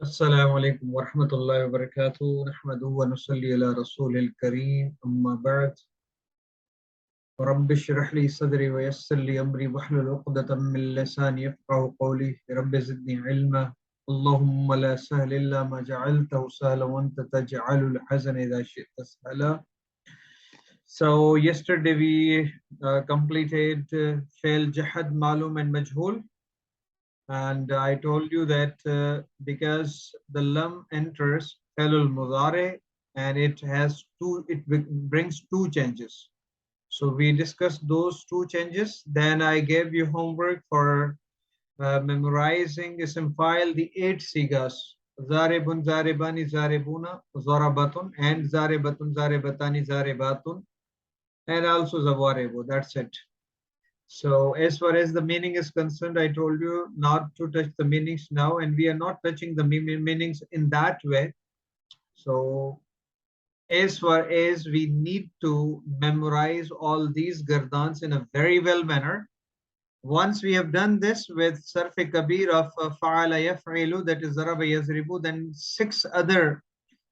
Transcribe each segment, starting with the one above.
السلام عليكم ورحمة الله وبركاته نحمده ونصلي على رسول الكريم أما بعد رب اشرح لي صدري ويسر لي أمري واحلل عقدة من لساني يفقهوا قولي رب زدني علما اللهم لا سهل إلا ما جعلته سهلا وأنت تجعل الحزن إذا شئت سهلا. So yesterday we completed fail jahad malum and majhul. And I told you that because the lam enters felul mudare and it brings two changes. So we discussed those two changes. Then I gave you homework for memorizing ism file, the 8 sigas. Zaribun, zaribani, zaribuna, zarabatun, and zaribatun, zaribatani, zaribatun, and also zawarebu. That's it. So as far as the meaning is concerned, I told you not to touch the meanings now, and we are not touching the meanings in that way. So as far as we need to memorize all these gardans in a very well manner, once we have done this with Sarf Kabir of Fa'ala Yaf'ilu, that is Zaraba Yazribu, then 6 other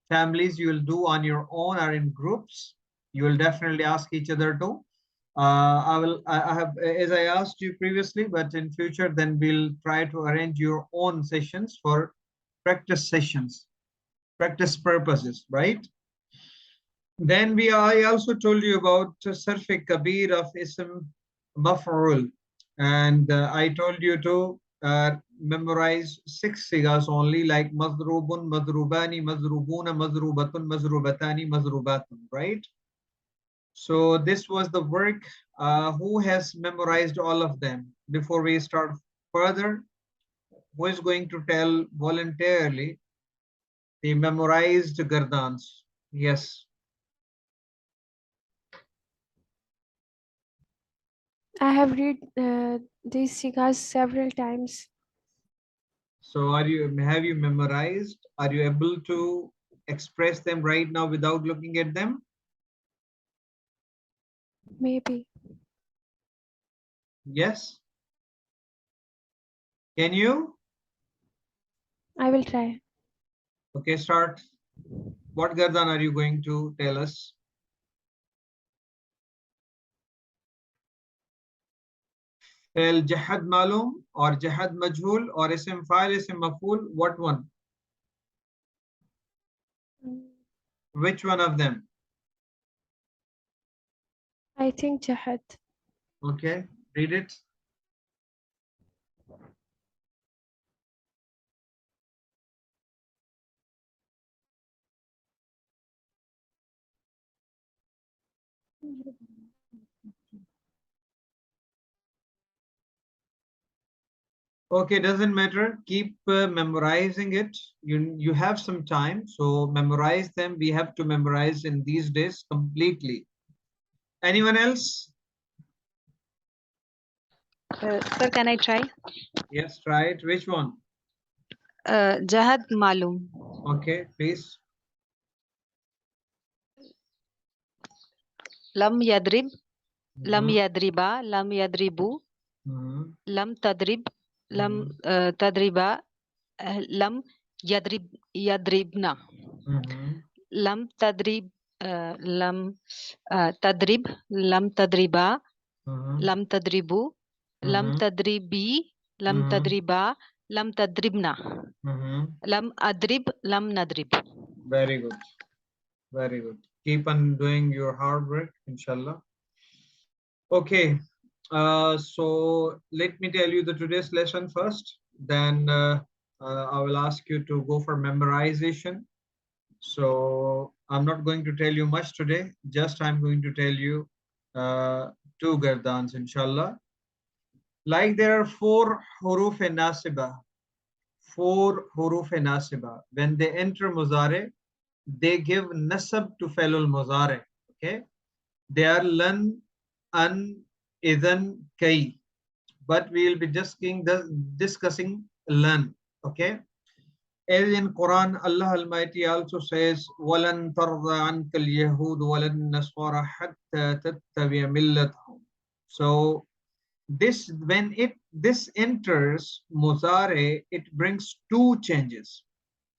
families you will do on your own or in groups. You will definitely ask each other to. I have, as I asked you previously, but in future, then we'll try to arrange your own sessions for practice sessions, practice purposes, right? Then I also told you about Sarf Kabir of Ism Maf'ul, and I told you to memorize 6 sigas only, like Madrubun, Madrubani, Madrubuna, Madrubatun, Madrubatani, Madrubatun, right? So this was the work. Who has memorized all of them? Before we start further, who is going to tell voluntarily the memorized gardans? Yes. I have read these sigas several times. So have you memorized? Are you able to express them right now without looking at them? Maybe. Yes. Can you? I will try. Okay, start. What gardan are you going to tell us? Fail jahad malum or jahad majhul or ism fa'il, ism maf'ul? What one? Which one of them? I think Jahad. Okay, read it. Okay, doesn't matter. Keep memorizing it. You have some time, so memorize them. We have to memorize in these days completely. Anyone else? Sir, can I try? Yes, try it. Which one? Jahad Malum. Okay, please. Lam Yadrib, Lam Yadriba, Lam Yadribu, Lam Tadrib, Lam Tadriba, Lam Yadribna, Lam Tadrib, Lam Tadrib, Lam Tadriba, Lam Tadribu, Lam Tadribi, Lam Tadriba, Lam Tadribna, Lam Adrib, Lam Nadrib. Very good. Very good. Keep on doing your hard work, inshallah. Okay. So let me tell you the today's lesson first. Then I will ask you to go for memorization. So I'm not going to tell you much today. Just I'm going to tell you 2 gardans, inshallah. Like there are 4 huruf e nasiba. 4 huruf e nasiba. When they enter muzare, they give nasab to felul muzare. Okay. They are lan, an, idan, kai. But we will be discussing lan. Okay. As in Quran, Allah Almighty also says, "Walan tarda anka al-yahud walan nasara hatta tattabi'a millatahum." So this enters muzare, it brings 2 changes.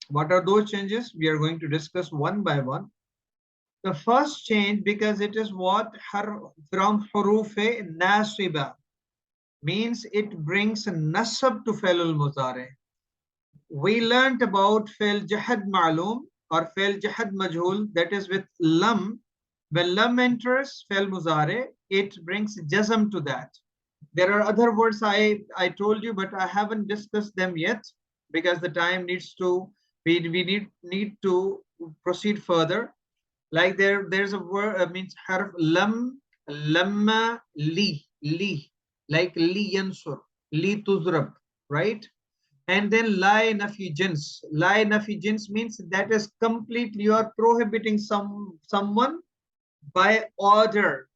What are those changes? We are going to discuss one by one. The first change, because it is what from hurufe nasiba, means it brings nasab to fi'l mudari. We learnt about fi'l jahad ma'lum or fi'l jahad majhul, that is with lam. When lam enters fi'l mudari, it brings jazm to that. There are other words I told you, but I haven't discussed them yet because the time needs to, we need to proceed further. Like there's a word means harf lam, lamma, li, like li yansur, li tuzrab, right? And then la nafi jins. La nafi jins means that is completely, you are prohibiting someone by order.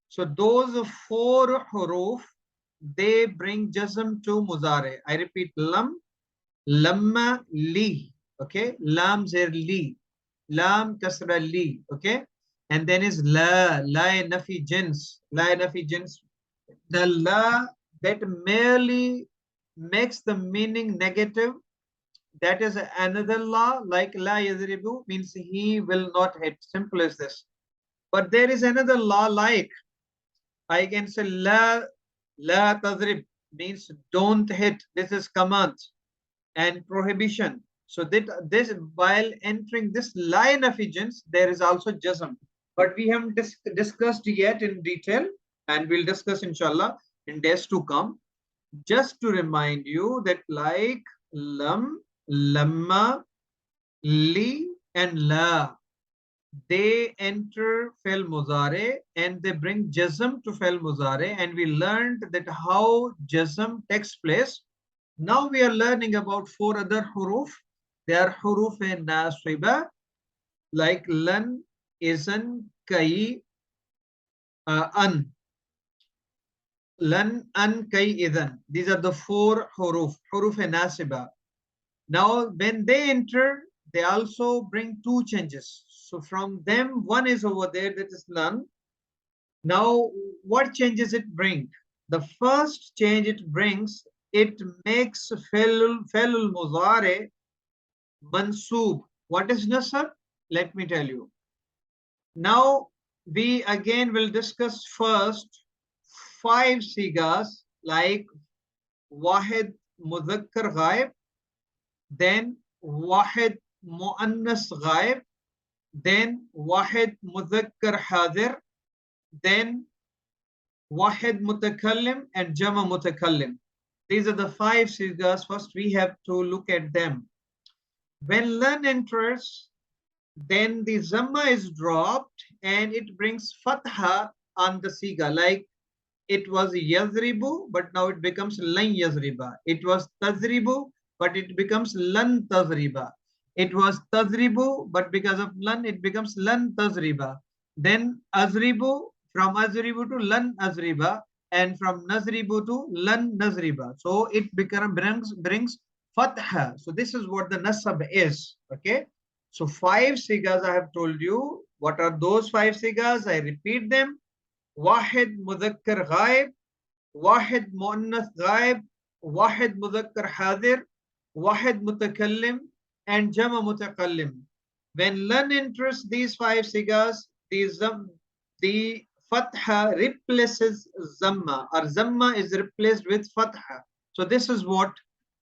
So those four huruf, they bring jazm to muzare. I repeat, lam, lamma, li, okay, lam zer li, lam kasra li, okay, and then is la nafi jins, the la that merely makes the meaning negative, that is another law. Like la yadribu means he will not hit, simple as this. But there is another law, like I can say la tadrib means don't hit. This is command and prohibition. So that this, while entering this line of agents, there is also jazm. But we haven't discussed yet in detail, and we'll discuss inshallah in days to come. Just to remind you that like lam, lamma, li, and la, they enter fi'l mudari and they bring jazm to fi'l mudari, and we learned that how jazm takes place. Now we are learning about four other huruf. They are huruf nasiba, like lan, izan, kai, an. Lan, an, kai, idan. These are the four huruf nasiba. Now when they enter, they also bring two changes. So from them, one is over there, that is lan. Now what changes it bring? The first change it brings, it makes fi'l mudari mansoob. What is nasab? Let me tell you. Now we again will discuss first 5 sigas, like wahid mudhakkar ghaib, then wahid muannas ghaib, then wahid mudhakkar hadir, then wahid mutakallim and jama mutakallim. These are the 5 sigas. First we have to look at them. When lan enters, then the zamma is dropped and it brings fatha on the siga. Like it was yazribu, but now it becomes lan yazriba. It was tazribu, but it becomes lan tazriba. It was tazribu, but because of lan, it becomes lan tazriba. Then azribu, from azribu to lan azriba, and from nazribu to lan nazriba. So it brings fatha. So this is what the nasab is. Okay. So 5 sigas I have told you. What are those 5 sigas? I repeat them. Wahid mudhakkar ghaib, wahid muannath ghaib, wahid mudhakkar hadir, wahid mutakallim, and jama mutakallim. When lan enters these 5 sigas, the fatha replaces zamma, or zamma is replaced with fatha. So this is what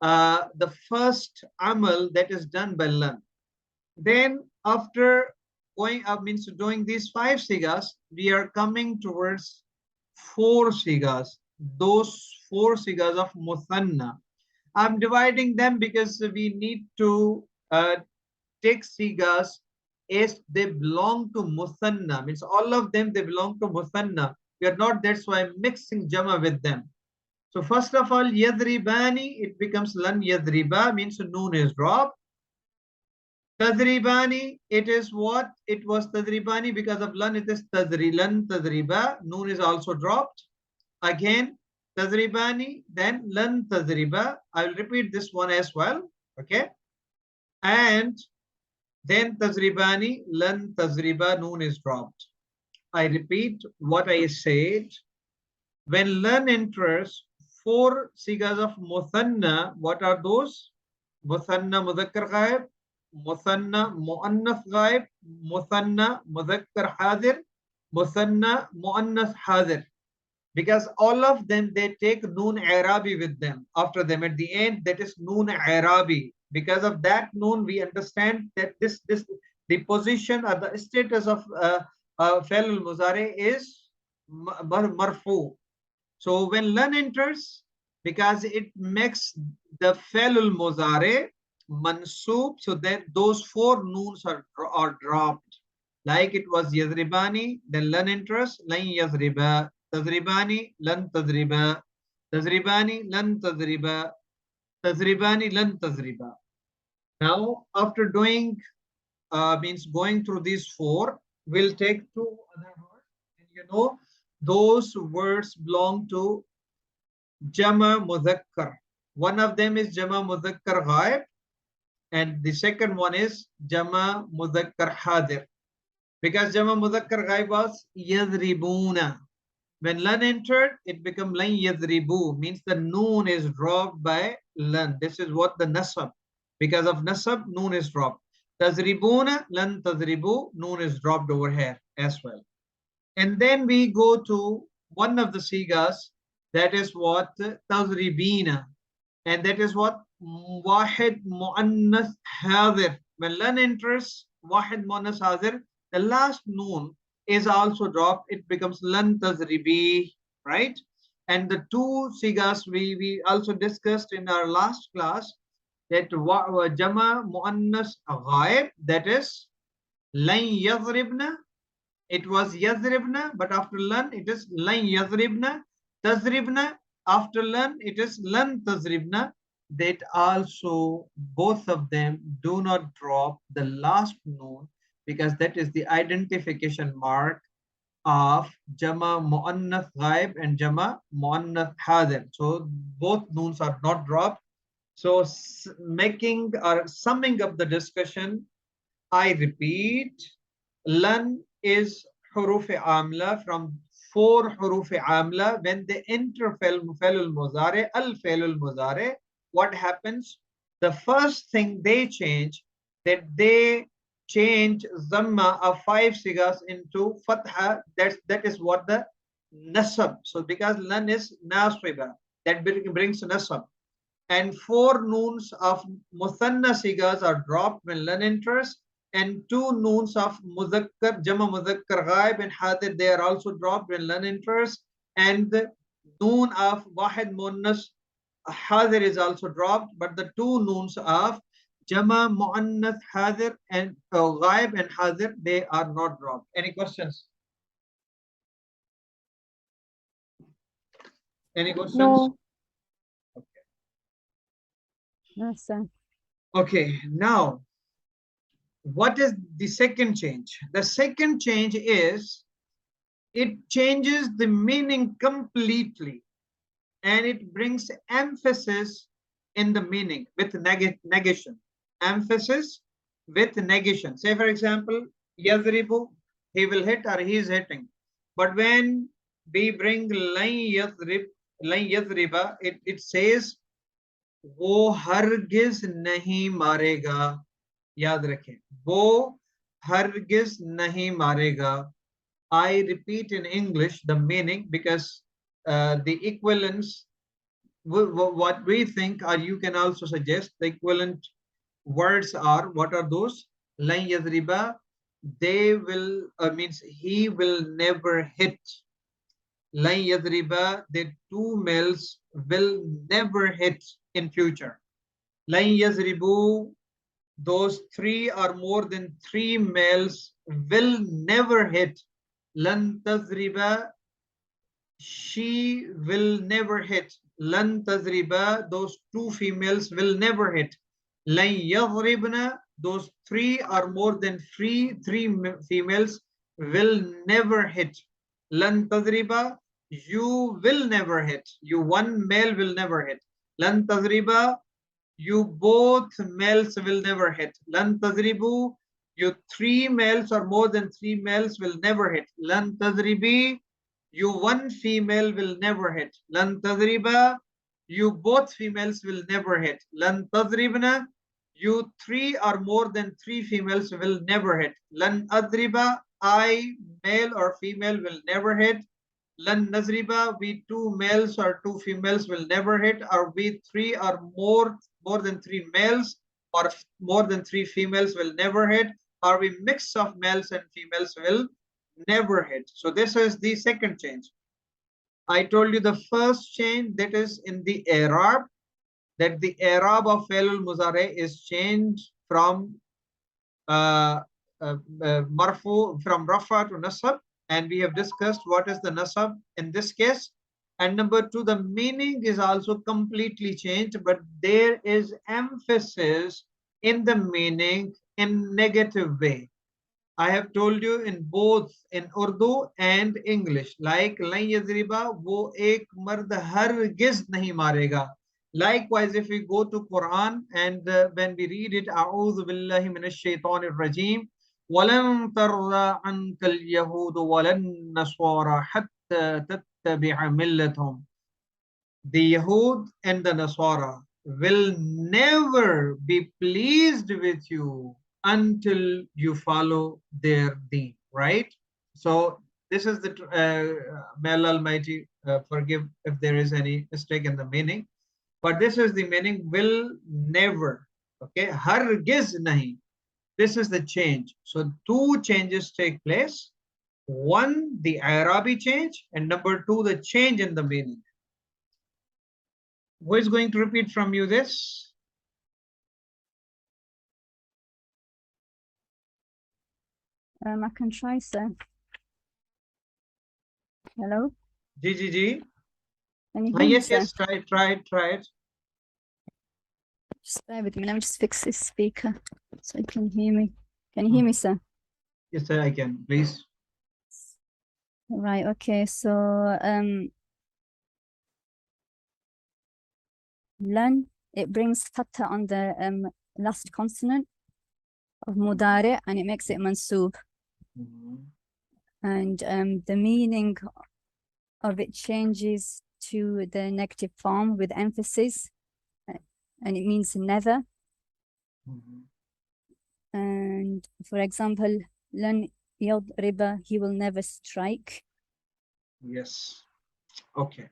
the first amal that is done by lan. Then after going up, means doing these 5 sigas, we are coming towards 4 sigas. Those 4 sigas of muthanna. I'm dividing them because we need to take sigas as they belong to muthanna. Means all of them, they belong to muthanna. We are not, that's why I'm mixing jama with them. So first of all, yadribani, it becomes lan yadriba, means noon is dropped. Tadribani, it is what? It was tadribani, because of lan, it is lan tadriba. Noon is also dropped. Again, tadribani, then lan tadriba. I will repeat this one as well. Okay. And then tadribani, lan tadriba, noon is dropped. I repeat what I said. When lan enters, 4 sigas of muthanna, what are those? Muthanna mudhakkar ghaib, Muthanna Muannath Ghaib, Muthanna Mudhakkar Hadir, Muthanna Muannath Hadir. Because all of them, they take Noon Arabi with them. After them, at the end, that is Noon Arabi. Because of that Noon, we understand that the position or the status of Fa'il al-Mudari is marfu. So when lan enters, because it makes the Fa'il al-Mudari mansoob, so that those four noons are dropped. Like it was Yazribani, then lan enters, lan Yazriba, Tazribani, lan Tazriba, Tazribani, lan Tazriba, Tazribani, lan Tazriba. Now, after doing, means going through these four, we'll take two other words. And you know, those words belong to Jama Mudhakkar. One of them is Jama Mudhakkar Ghaib, and the second one is Jama Mudhakkar Hadir. Because Jama Mudhakkar Ghaib was Yadribuna. When lan entered, it became lan yadribu, means the noon is dropped by lan. This is what the nasab. Because of nasab, noon is dropped. Tazribuna, lan tazribu, noon is dropped over here as well. And then we go to one of the sigas, that is what tazribina, and that is what wahid muannath hadir. When lan enters wahid muannath hadir, the last noon is also dropped. It becomes lan tazribi, right? And the two sigas we also discussed in our last class, that jama muannas ghaib, that is lan yadribna. It was yadribna, but after lan it is lan yadribna. Tazribna, after lan it is lan tazribna. That also both of them do not drop the last noon, because that is the identification mark of Jama Muannath Ghaib and Jama Muannath Hadir. So both noons are not dropped. So making or summing up the discussion, I repeat, lan is huruf amla, from 4 huruf amla. When they enter Fa'il al-Mudari, al-Fa'il al-Mudari, what happens? The first thing they change, that they change Zamma of 5 sigas into Fatha. That is what the Nasab. So because lan is Nasiba, that brings Nasab. And 4 noons of Muthanna sigas are dropped when lan enters, and 2 noons of Mudhakkar, Jama Mudhakkar Ghaib and Hadir, they are also dropped when lan enters, and the noon of Wahid Muannas Hadir is also dropped, but the 2 noons of Jama Muannath Hadir and Ghaib and Hadir, they are not dropped. Any questions? Any questions? No. Yes, sir. Okay, now what is the second change? The second change is it changes the meaning completely, and it brings emphasis in the meaning with negation. Emphasis with negation. Say for example, Yazribu, he will hit or he is hitting. But when we bring lan yadriba, it says वो हरगिज नहीं मारेगा. याद रखें, वो हरगिज नहीं मारेगा. I repeat in English the meaning, because the equivalence, what we think, or you can also suggest, the equivalent words are, what are those? Lan yadriba, they will, means he will never hit. Lan yadriba, the 2 males will never hit in future. Lan yazribu, those 3 or more than 3 males will never hit. Lan tazriba, she will never hit. Lan tazriba, those 2 females will never hit. Lan yadribna, those 3 or more than 3 females will never hit. Lan tazriba, you will never hit. You 1 male will never hit. Lan tazriba, you both males will never hit. Lan tazribu, you 3 males or more than 3 males will never hit. Lan tazribi, you 1 female will never hit. Lan tazriba, you both females will never hit. Lan tazribna, You three or more than three females will never hit. Lan adriba, I, male or female, will never hit. Lan nazriba, we two males or two females will never hit. Or we three or more than three males or more than three females will never hit. Or we mix of males and females will never hit. So this is the second change. I told you the first change, that is in the Arab, that the Arab of Fi'l al-Muzari is changed from marfu, from rafa to nasab, and we have discussed what is the nasab in this case. And number two, the meaning is also completely changed, but there is emphasis in the meaning in negative way. I have told you in both in Urdu and English, like lan yadriba, wo ek mard hargiz nahi marega. Likewise, if we go to Quran and when we read it, A'udhu billahi minash shaitanir rajim, walan tarda ankal yahud walan naswara hatta tattabi'a millatahum. The Yahud and the Nasara will never be pleased with you until you follow their deen, right? So this is the may Allah Almighty forgive if there is any mistake in the meaning, but this is the meaning, will never. Okay, hargiz nahi. This is the change. So two changes take place. One, the Arabi change, and number two, the change in the meaning. Who is going to repeat from you this? I can try, sir. Hello? G. Can you hear me, Yes, sir? yes, try it. Just bear with me. Let me just fix this speaker so you can hear me. Can you hear me, sir? Yes, sir, I can, please. Right, okay. So, lan, it brings fatha on the last consonant of mudari and it makes it mansoob. And the meaning of it changes to the negative form with emphasis, and it means never. And for example, lan yadriba, he will never strike. Yes. Okay.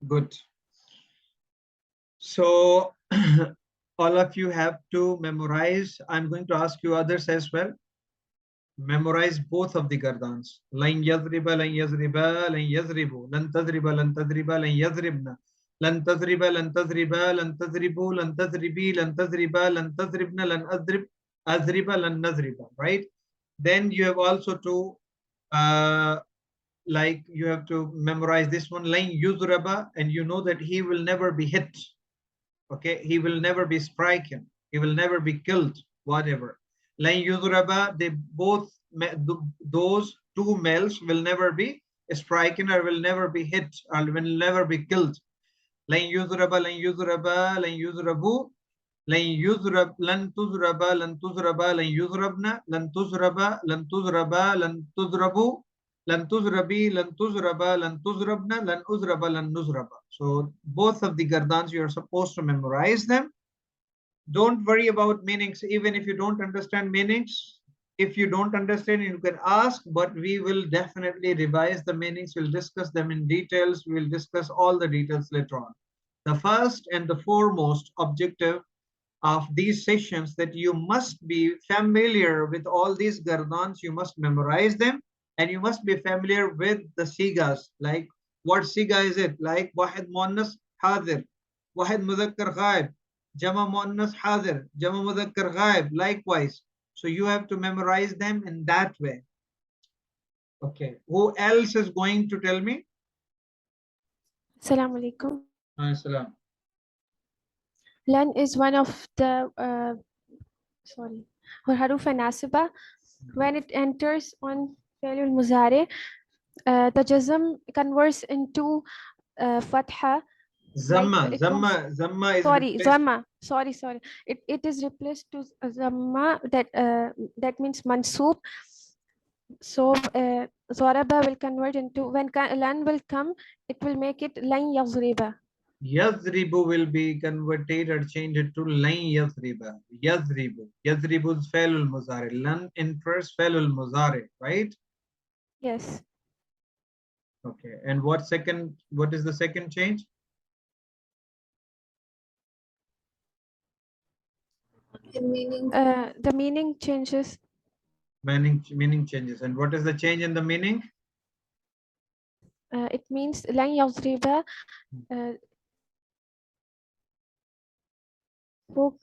Good. So all of you have to memorize. I'm going to ask you others as well. Memorize both of the gardans. Lan yadriba, lan yazriba, lan yazribu, lan tadriba, lan tadriba, lan yazribna, lan tadriba, lan tadriba, lan tadribu, lan tadribi, lan tadriba, lan tadribna, lan adrib, azriba, lan nazriba, right? Then you have also to like you have to memorize this one, lan yuzraba, and you know that he will never be hit. Okay, he will never be stricken, he will never be killed, whatever. Lan yuzraba, they both, those two males will never be stricken or will never be hit or will never be killed. Lan yuzraba, lan yuzraba, lan yuzrabu, lan yuzrab, lan tuzraba, lan tuzraba, lan yuzrabna, lan tuzraba, lan tuzraba, lan tuzrabu, lan tuzrabi, lan tuzraba, lan tuzrabna, lan uzraba, lan nuzraba. So both of the gardans, you are supposed to memorize them. Don't worry about meanings, even if you don't understand meanings. If you don't understand, you can ask, but we will definitely revise the meanings. We'll discuss them in details. We'll discuss all the details later on. The first and the foremost objective of these sessions that you must be familiar with all these gardans, you must memorize them, and you must be familiar with the sigas. Like what siga is it? Like wahid muannas hadir, wahid mudhakkar ghaib, jama muannas hadir, jama mudhakkar ghaib, likewise. So you have to memorize them in that way. Okay, who else is going to tell me? Assalamu alaikum. Assalam. Lan is one of the haruf nasiba. When it enters on fi'l al-muzari, the jazm converts into fatha. Zamma, Like zamma is sorry. It is replaced to zamma, that means mansoob. So zaraba will convert into, when lan will come, it will make it lan yazriba. Yazribu will be converted or changed to lan yazriba. Yazribu. Yazribu is fa'lul muzari. Lan infers fa'lul muzari, right? Yes. Okay. And what is the second change? The meaning changes. Meaning changes. And what is the change in the meaning? It means lan yadriba, वो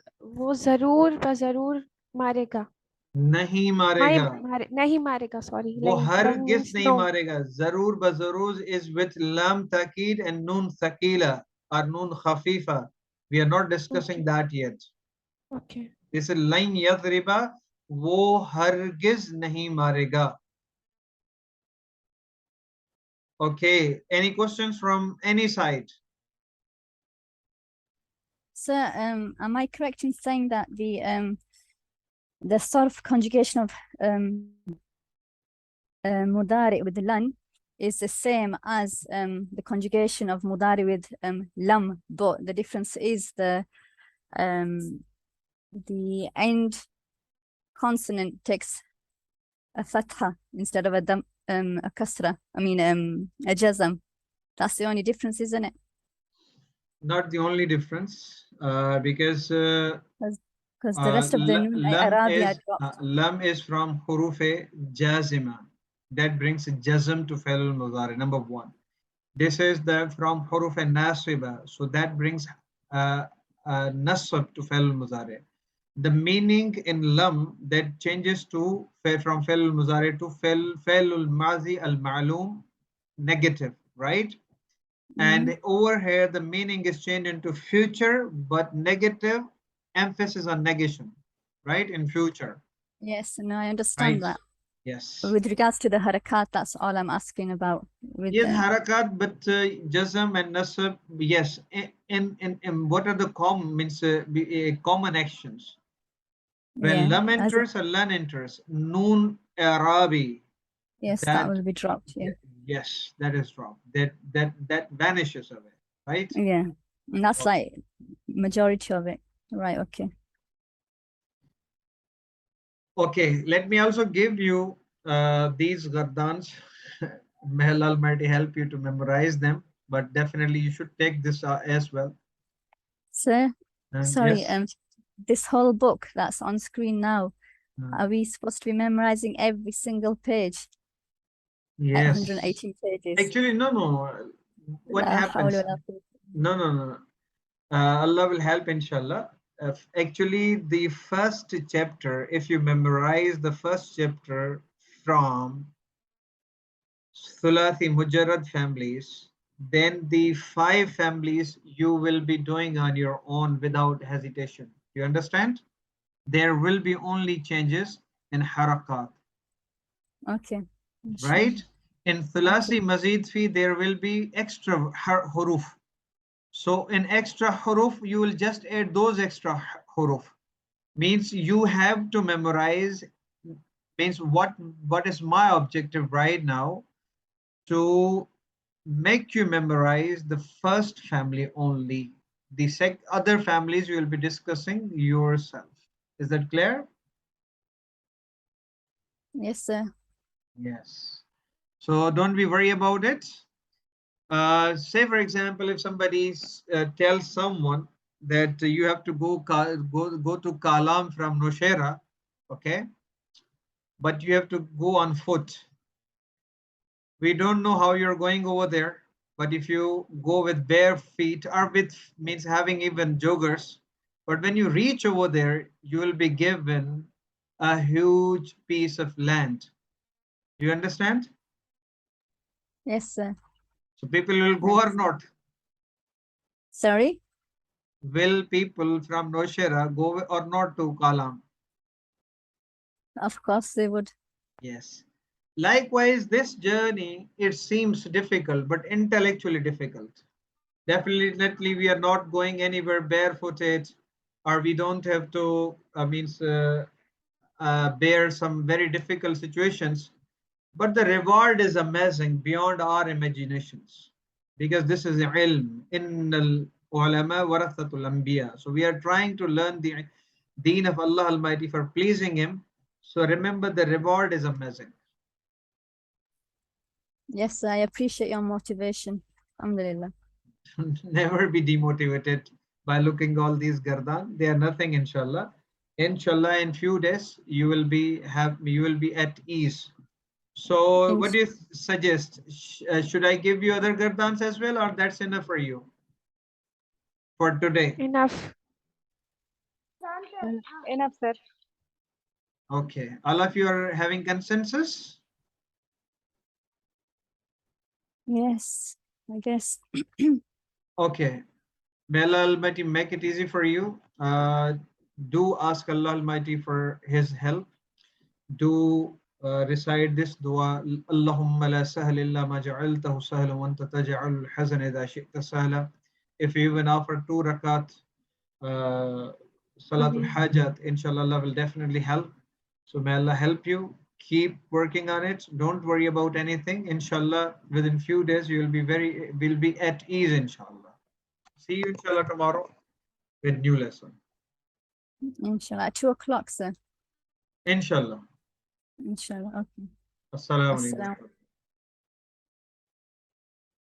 जरूर मारेगा. नहीं मारेगा. नहीं मारेगा, sorry. वो Lan हरगिज means नहीं no. मारेगा. जरूर बजरूर is with lam takid and nun thaqila or nun khafifa. We are not discussing that yet. Okay. This is lan yadriba, वो हरगिज नहीं मारेगा. Okay, any questions from any side? Sir, am I correct in saying that the sarf conjugation of mudari with lan is the same as the conjugation of mudari with lam, but the difference is the end consonant takes a fatha instead of a kasra. I mean a jazm. That's the only difference, isn't it? Not the only difference, because the rest of the lam is from hurufe jazima. That brings jazm to fa'lul mudari, number one. This is from hurufe nasiba, so that brings nasab to fa'lul mudari. The meaning in lam that changes to from fa'lul mudari to fa'lul mazi al ma'lum, negative, right? And over here, the meaning is changed into future, but negative emphasis on negation, right? In future. Yes, no, I understand that. Yes. With regards to the harakat, that's all I'm asking about. Yes, harakat, but jazm and nasab, yes. In what are the common actions? When lam enters or lan enters, noon arabi. Yes, that will be dropped. Yeah. Yes, that is dropped. That vanishes away, right? Yeah, and that's like majority of it. Right. Okay. Okay, let me also give you these gardans. May Allah Almighty help you to memorize them, but definitely you should take this as well. Sir, sorry, yes. This whole book that's on screen now, are we supposed to be memorizing every single page? Yes. 118 pages. Actually, no. What happens? No. Allah will help, inshallah. Actually, the first chapter, if you memorize the first chapter from Thulathi Mujarrad families, then the 5 families you will be doing on your own without hesitation. You understand? There will be only changes in harakat. Okay. Right? In Thulasi Mazid Fi, there will be extra huruf. So in extra huruf, you will just add those extra huruf. Means you have to memorize, means what is my objective right now? To make you memorize the first family only. The other families you will be discussing yourself. Is that clear? Yes, sir. Yes. So don't be worried about it. Say, for example, if somebody tells someone that you have to go to Kalam from Noshera, okay, but you have to go on foot. We don't know how you're going over there, but if you go with bare feet or with means having even joggers, but when you reach over there, you will be given a huge piece of land. Do you understand? Yes, sir. So people will go or not? Sorry? Will people from Noshera go or not to Kalam? Of course they would. Yes. Likewise, this journey, it seems difficult, but intellectually difficult. Definitely, we are not going anywhere barefooted, or we don't have to, bear some very difficult situations. But the reward is amazing beyond our imaginations. because this is ilm. Innal ulama warathatul anbiya. So we are trying to learn the deen of Allah Almighty for pleasing Him. So remember, the reward is amazing. Yes, I appreciate your motivation. Alhamdulillah. Never be demotivated by looking all these gardan. They are nothing, inshallah. Inshallah, in few days you will be at ease. So what do you suggest? Should I give you other gardans as well, or that's enough for you for today? Enough. Enough, sir. Okay, all of you are having consensus? Yes, I guess. Okay, may Allah Almighty make it easy for you. Do ask Allah Almighty for His help. Do recite this dua. Allahumma la sahla illa ma ja'altahu sahla wa anta taj'alul hazana idha shi'ta sahla. If you even offer 2 rakat salatul hajat, inshallah Allah will definitely help. So may Allah help you. Keep working on it. Don't worry about anything. Inshallah, within few days you will be at ease, inshallah. See you inshallah tomorrow with new lesson. Inshallah. At 2 o'clock, sir. Inshallah. Inshallah. Okay. Assalamu Assalamu alaikum.